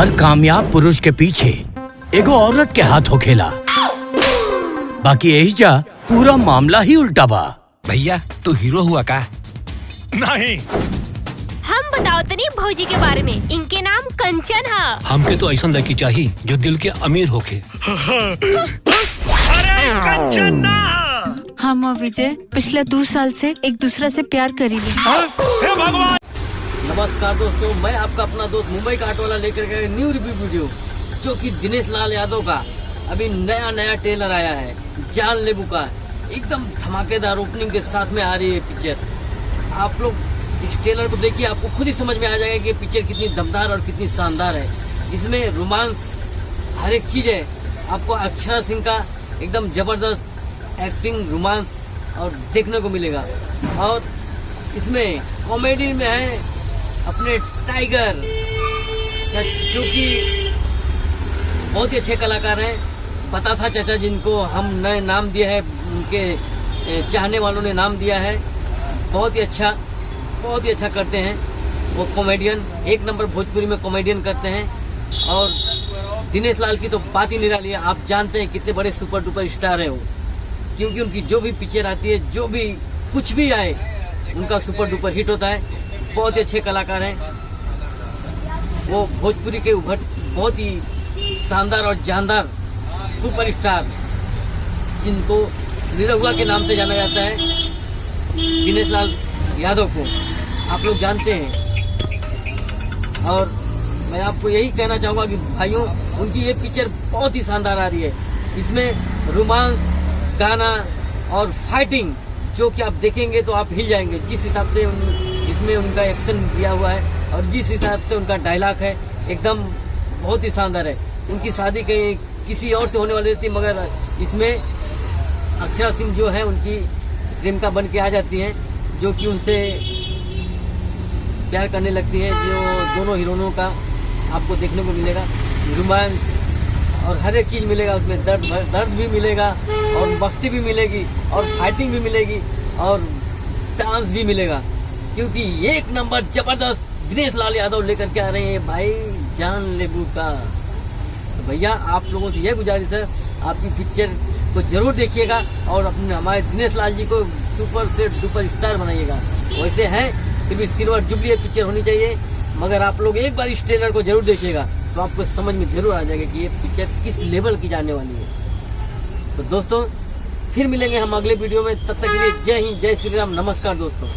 हर कामयाब पुरुष के पीछे एगो औरत के हाथ होखेला। बाकी एहिजा पूरा मामला ही उल्टा बा। भैया तू हीरो हुआ का? नहीं। हम बताओ तनी भौजी के बारे में। इनके नाम कंचन है। हमके तो ऐसा लड़की चाहिए जो दिल के अमीर होके। अरे कंचन ना। हम और विजय पिछले 2 साल से एक दूसरे से प्यार करी ले। हे भगवान। नमस्कार दोस्तों, मैं आपका अपना दोस्त मुंबई का ऑटो वाला लेकर के न्यू रिव्यू वीडियो, जो कि दिनेश लाल यादव का अभी नया ट्रेलर आया है जान लेबू का। एकदम धमाकेदार ओपनिंग के साथ में आ रही है पिक्चर। आप लोग इस ट्रेलर को देखिए, आपको खुद ही समझ में आ जाएगा कि पिक्चर कितनी दमदार और कितनी शानदार है। इसमें रोमांस हर एक चीज़ है। आपको अक्षरा सिंह का एकदम ज़बरदस्त एक्टिंग, रोमांस और देखने को मिलेगा। और इसमें कॉमेडी में है अपने टाइगर, जो कि बहुत ही अच्छे कलाकार हैं। पता था चाचा, जिनको हम नए नाम दिया है, उनके चाहने वालों ने नाम दिया है। बहुत ही अच्छा करते हैं वो कॉमेडियन। एक नंबर भोजपुरी में कॉमेडियन करते हैं। और दिनेश लाल की तो बात ही निराली है। आप जानते हैं कितने बड़े सुपर डुपर स्टार हैं वो, क्योंकि उनकी जो भी पिक्चर आती है, जो भी कुछ भी आए, उनका सुपर डुपर हिट होता है। बहुत ही अच्छे कलाकार हैं वो, भोजपुरी के बहुत ही शानदार और जानदार सुपरस्टार, जिनको निरहुआ के नाम से जाना जाता है, दिनेश लाल यादव को आप लोग जानते हैं। और मैं आपको यही कहना चाहूँगा कि भाइयों, उनकी ये पिक्चर बहुत ही शानदार आ रही है। इसमें रोमांस, गाना और फाइटिंग, जो कि आप देखेंगे तो आप हिल जाएंगे। जिस हिसाब से इसमें उनका एक्शन दिया हुआ है और जिस हिसाब से उनका डायलॉग है, एकदम बहुत ही शानदार है। उनकी शादी किसी और से होने वाली थी, मगर इसमें अक्षरा सिंह जो है उनकी प्रेमिका बन के आ जाती हैं, जो कि उनसे प्यार करने लगती है। जो दोनों हीरोइनों का आपको देखने को मिलेगा रोमांस और हर एक चीज़ मिलेगा उसमें। दर्द भी मिलेगा और मस्ती भी मिलेगी और फाइटिंग भी मिलेगी और डांस भी मिलेगा, क्योंकि एक नंबर ज़बरदस्त दिनेश लाल यादव लेकर के आ रहे हैं भाई जान लेबू का। तो भैया आप लोगों से यह गुजारिश है, आपकी पिक्चर को जरूर देखिएगा और अपने हमारे दिनेश लाल जी को सुपर से डुपर स्टार बनाइएगा। वैसे हैं फिर भी सिल्वर जुबली पिक्चर होनी चाहिए, मगर आप लोग एक बार इस ट्रेलर को जरूर देखिएगा तो आपको समझ में जरूर आ जाएगा कि ये पिक्चर किस लेवल की जाने वाली है। तो दोस्तों फिर मिलेंगे हम अगले वीडियो में, तब तक के लिए जय हिंद, जय श्री राम, नमस्कार दोस्तों।